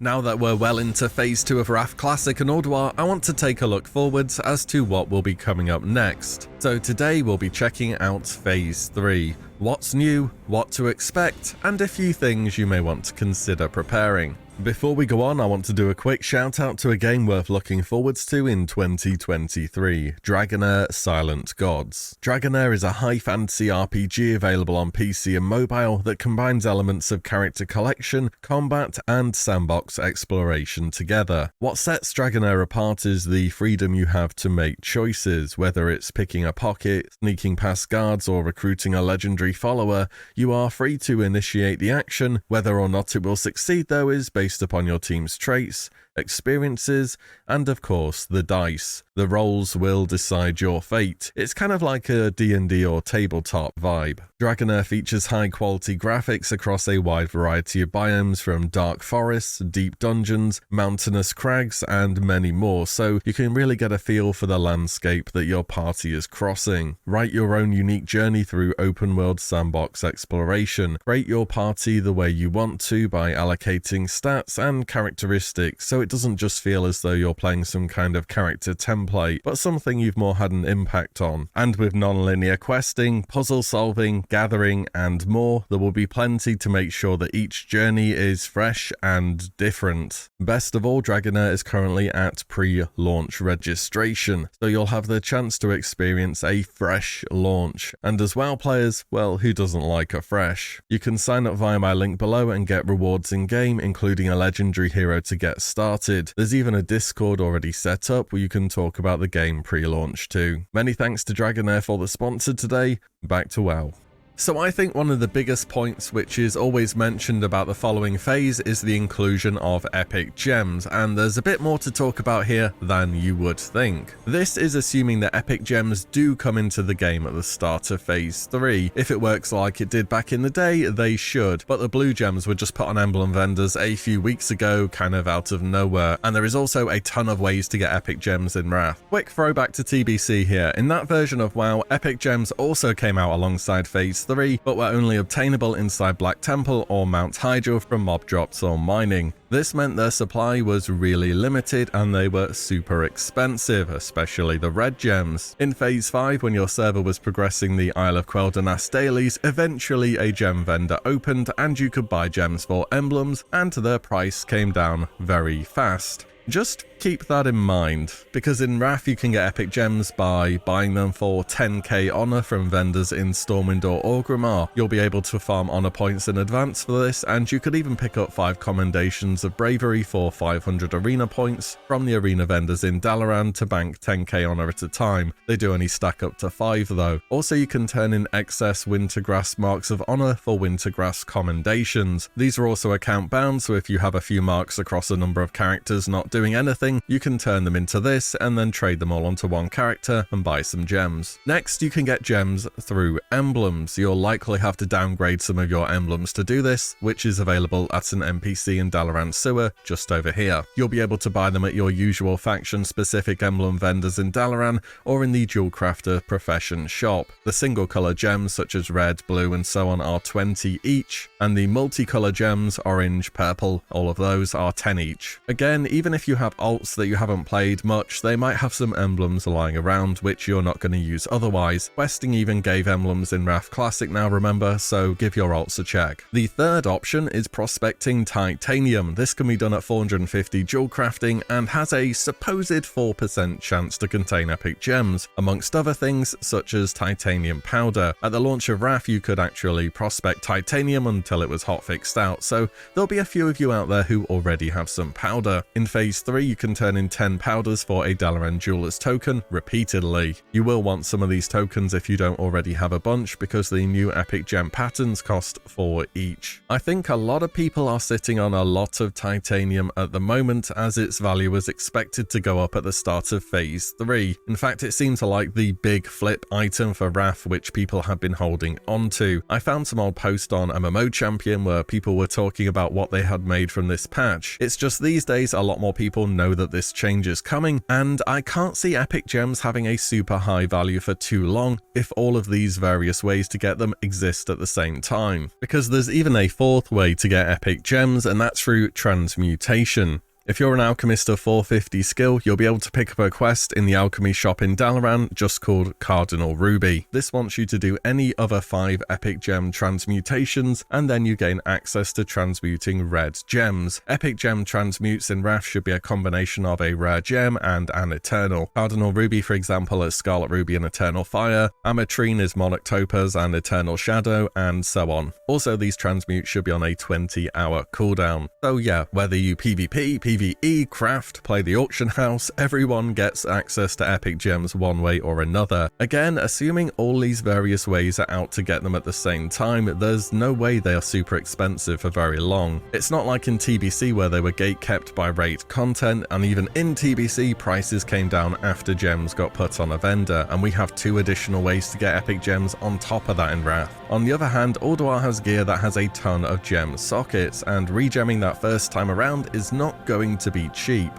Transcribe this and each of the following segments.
Now that we're well into Phase 2 of Wrath Classic and Ulduar, I want to take a look forwards as to what will be coming up next. So today we'll be checking out Phase 3, what's new, what to expect, and a few things you may want to consider preparing. Before we go on, I want to do a quick shout out to a game worth looking forwards to in 2023, Dragonair Silent Gods. Dragonair is a high fantasy RPG available on PC and mobile that combines elements of character collection, combat, and sandbox exploration together. What sets Dragonair apart is the freedom you have to make choices, whether it's picking a pocket, sneaking past guards, or recruiting a legendary follower. You are free to initiate the action. Whether or not it will succeed though is based upon your team's traits, experiences, and of course the dice. The rolls will decide your fate. It's kind of like a D&D or tabletop vibe. Dragonair features high quality graphics across a wide variety of biomes, from dark forests, deep dungeons, mountainous crags, and many more, so you can really get a feel for the landscape that your party is crossing. Write your own unique journey through open world sandbox exploration. Create your party the way you want to by allocating stats and characteristics, so it doesn't just feel as though you're playing some kind of character template, but something you've more had an impact on. And with non-linear questing, puzzle solving, gathering, and more, there will be plenty to make sure that each journey is fresh and different. Best of all, Dragonair is currently at pre-launch registration, so you'll have the chance to experience a fresh launch. And as WoW players, well, who doesn't like a fresh? You can sign up via my link below and get rewards in-game, including a legendary hero to get started. There's even a Discord already set up where you can talk about the game pre-launch too. Many thanks to Dragonair for the sponsor today. Back to WoW. So I think one of the biggest points which is always mentioned about the following phase is the inclusion of epic gems, and there's a bit more to talk about here than you would think. This is assuming that epic gems do come into the game at the start of phase 3. If it works like it did back in the day, they should, but the blue gems were just put on emblem vendors a few weeks ago, kind of out of nowhere, and there is also a ton of ways to get epic gems in Wrath. Quick throwback to TBC here. In that version of WoW, epic gems also came out alongside phase 3, but were only obtainable inside Black Temple or Mount Hydra from mob drops or mining. This meant their supply was really limited and they were super expensive, especially the red gems. In phase 5, when your server was progressing the Isle of Quel'Danas dailies, eventually a gem vendor opened and you could buy gems for emblems, and their price came down very fast. Just keep that in mind, because in Wrath you can get epic gems by buying them for 10k honor from vendors in Stormwind or Orgrimmar. You'll be able to farm honor points in advance for this, and you could even pick up 5 commendations of bravery for 500 arena points from the arena vendors in Dalaran to bank 10k honor at a time. They do only stack up to 5 though. Also, you can turn in excess Wintergrass marks of honor for Wintergrass commendations. These are also account bound, so if you have a few marks across a number of characters not doing anything, you can turn them into this and then trade them all onto one character and buy some gems. Next, you can get gems through emblems. You'll likely have to downgrade some of your emblems to do this, which is available at an NPC in Dalaran Sewer just over here. You'll be able to buy them at your usual faction-specific emblem vendors in Dalaran or in the Jewel Crafter Profession shop. The single color gems such as red, blue, and so on are 20 each, and the multicolor gems, orange, purple, all of those are 10 each. Again, even if you have alts that you haven't played much, they might have some emblems lying around which you're not going to use otherwise. Questing even gave emblems in Wrath Classic now, remember, so give your alts a check. The third option is prospecting titanium. This can be done at 450 jewel crafting and has a supposed 4% chance to contain epic gems, amongst other things such as titanium powder. At the launch of Wrath you could actually prospect titanium until it was hotfixed out, so there'll be a few of you out there who already have some powder. In phase 3 you can turn in 10 powders for a Dalaran Jeweler's token repeatedly. You will want some of these tokens if you don't already have a bunch, because the new epic gem patterns cost 4 each. I think a lot of people are sitting on a lot of titanium at the moment, as its value is expected to go up at the start of phase 3. In fact, it seems like the big flip item for Wrath which people have been holding onto. I found some old post on MMO Champion where people were talking about what they had made from this patch. It's just these days a lot more people know know that this change is coming, and I can't see epic gems having a super high value for too long if all of these various ways to get them exist at the same time. Because there's even a fourth way to get epic gems, and that's through transmutation. If you're an alchemist of 450 skill, you'll be able to pick up a quest in the alchemy shop in Dalaran just called Cardinal Ruby. This wants you to do any other 5 epic gem transmutations, and then you gain access to transmuting red gems. Epic gem transmutes in Wrath should be a combination of a rare gem and an eternal. Cardinal Ruby, for example, is Scarlet Ruby and Eternal Fire, Ametrine is Monarch Topaz and Eternal Shadow, and so on. Also, these transmutes should be on a 20-hour cooldown. So yeah, whether you PvP, PvE, craft, play the auction house, everyone gets access to epic gems one way or another. Again, assuming all these various ways are out to get them at the same time, there's no way they are super expensive for very long. It's not like in TBC where they were gate-kept by rate content, and even in TBC prices came down after gems got put on a vendor, and we have 2 additional ways to get epic gems on top of that in Wrath. On the other hand, Ulduar has gear that has a ton of gem sockets, and regemming that first time around is not going to be cheap.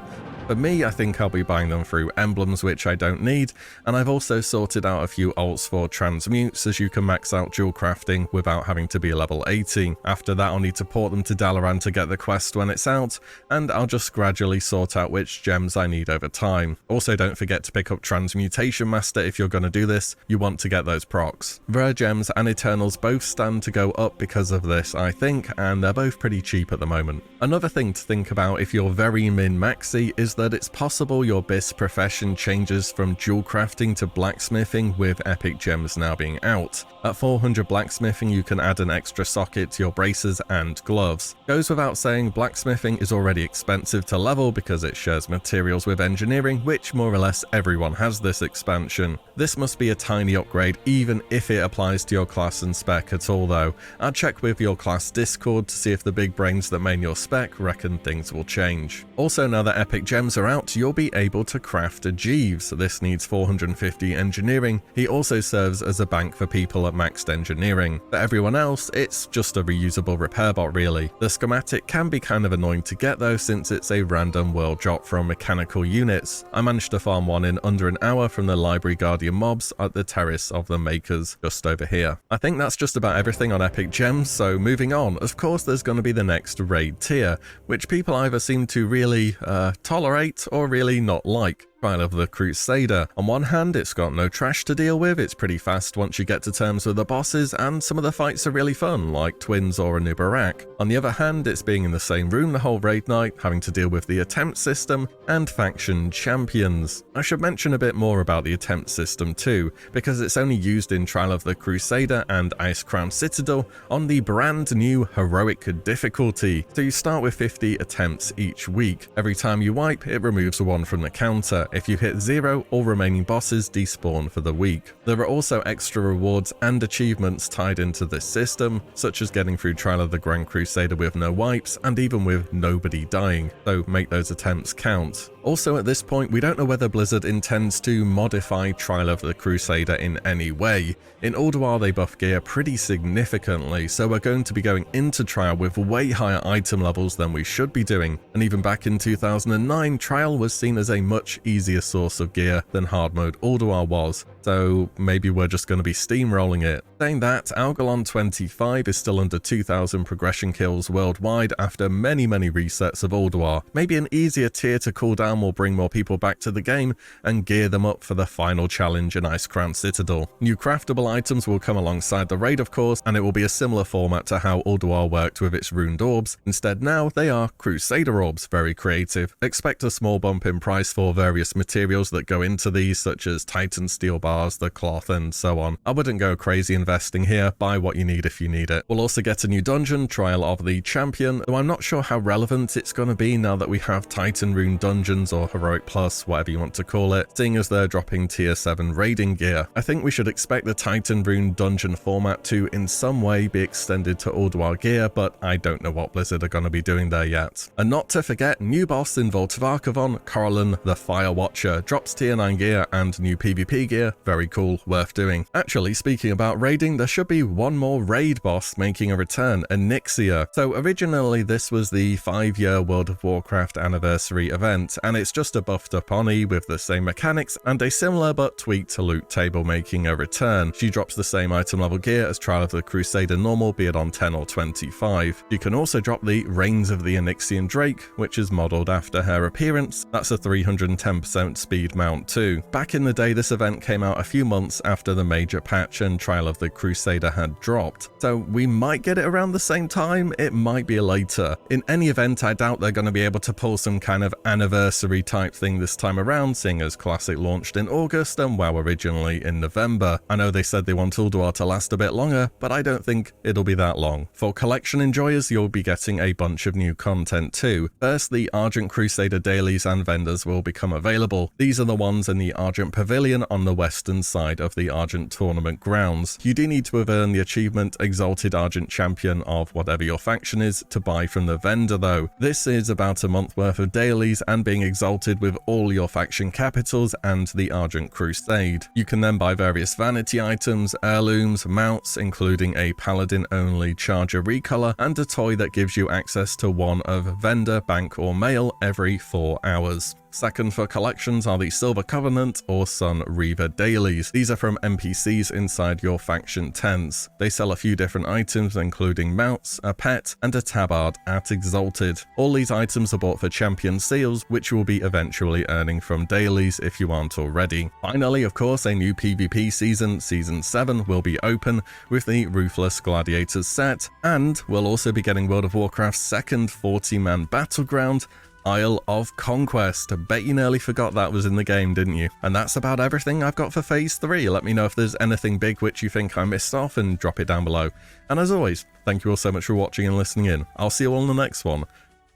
For me, I think I'll be buying them through emblems, which I don't need, and I've also sorted out a few alts for transmutes, as you can max out dual crafting without having to be level 80. After that, I'll need to port them to Dalaran to get the quest when it's out, and I'll just gradually sort out which gems I need over time. Also, don't forget to pick up Transmutation Master if you're going to do this. You want to get those procs. Rare gems and Eternals both stand to go up because of this, I think, and they're both pretty cheap at the moment. Another thing to think about if you're very min-maxy is that it's possible your BIS profession changes from dual crafting to blacksmithing with epic gems now being out. At 400 blacksmithing, you can add an extra socket to your braces and gloves. Goes without saying, blacksmithing is already expensive to level because it shares materials with engineering, which more or less everyone has this expansion. This must be a tiny upgrade even if it applies to your class and spec at all though. I'd check with your class Discord to see if the big brains that main your spec reckon things will change. Also, now that epic gems are out, you'll be able to craft a Jeeves. This needs 450 engineering. He also serves as a bank for people at maxed engineering. For everyone else, it's just a reusable repair bot really. The schematic can be kind of annoying to get though, since it's a random world drop from mechanical units. I managed to farm one in under an hour from the Library Guardian mobs at the Terrace of the Makers just over here. I think that's just about everything on epic gems, so moving on. Of course, there's going to be the next raid tier, which people either seem to really tolerate or really not like. Trial of the Crusader. On one hand, it's got no trash to deal with, it's pretty fast once you get to terms with the bosses, and some of the fights are really fun, like Twins or Anubarak. On the other hand, it's being in the same room the whole raid night, having to deal with the attempt system, and faction champions. I should mention a bit more about the attempt system too, because it's only used in Trial of the Crusader and Icecrown Citadel on the brand new heroic difficulty. So you start with 50 attempts each week. Every time you wipe, it removes one from the counter. If you hit 0, all remaining bosses despawn for the week. There are also extra rewards and achievements tied into this system, such as getting through Trial of the Grand Crusader with no wipes, and even with nobody dying, so make those attempts count. Also at this point, we don't know whether Blizzard intends to modify Trial of the Crusader in any way. In Ulduar they buff gear pretty significantly, so we're going to be going into Trial with way higher item levels than we should be doing, and even back in 2009, Trial was seen as a much easier source of gear than hard mode Ulduar was, so maybe we're just going to be steamrolling it. Saying that, Algalon 25 is still under 2,000 progression kills worldwide after many resets of Ulduar. Maybe an easier tier to cool down will bring more people back to the game and gear them up for the final challenge in Icecrown Citadel. New craftable items will come alongside the raid of course, and it will be a similar format to how Ulduar worked with its runed orbs. Instead now, they are Crusader orbs, very creative. Expect a small bump in price for various materials that go into these, such as Titan steel bars, the cloth, and so on. I wouldn't go crazy investing here, buy what you need if you need it. We'll also get a new dungeon, Trial of the Champion, though I'm not sure how relevant it's going to be now that we have Titan rune dungeons or Heroic Plus, whatever you want to call it, seeing as they're dropping tier 7 raiding gear. I think we should expect the Titan rune dungeon format to in some way be extended to Ulduar gear, but I don't know what Blizzard are going to be doing there yet. And not to forget, new boss in Vault of Archivon, Corallan the Fire Watcher, drops tier 9 gear and new PvP gear Very cool, worth doing. Actually, speaking about raiding, there should be one more raid boss making a return, Onyxia. So originally this was the 5-year World of Warcraft anniversary event, and it's just a buffed up Oni with the same mechanics and a similar but tweaked loot table making a return. She drops the same item level gear as Trial of the Crusader normal, be it on 10 or 25. You can also drop the Reigns of the Onyxian Drake, which is modelled after her appearance. That's a 310% speed mount too. Back in the day, this event came out a few months after the major patch and Trial of the Crusader had dropped, so we might get it around the same time, it might be later. In any event, I doubt they're going to be able to pull some kind of anniversary type thing this time around, seeing as Classic launched in August and WoW originally in November. I know they said they want Ulduar to last a bit longer, but I don't think it'll be that long. For collection enjoyers, you'll be getting a bunch of new content too. First, the Argent Crusader dailies and vendors will become available. These are the ones in the Argent Pavilion on the western side of the Argent tournament grounds. You do need to have earned the achievement Exalted Argent Champion of whatever your faction is to buy from the vendor though. This is about a month worth of dailies and being exalted with all your faction capitals and the Argent Crusade. You can then buy various vanity items, heirlooms, mounts, including a paladin only charger recolor and a toy that gives you access to one of vendor, bank or mail every 4 hours. Second for collections are the Silver Covenant or Sun Reaver dailies. These are from NPCs inside your faction tents. They sell a few different items including mounts, a pet, and a tabard at Exalted. All these items are bought for champion seals, which you will be eventually earning from dailies if you aren't already. Finally, of course, a new PvP season, Season 7, will be open with the Ruthless Gladiators set, and we'll also be getting World of Warcraft's second 40-man battleground, Isle of Conquest. I bet you nearly forgot that was in the game, didn't you? And that's about everything I've got for Phase 3. Let me know if there's anything big which you think I missed off and drop it down below. And as always, thank you all so much for watching and listening in. I'll see you all in the next one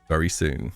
very soon.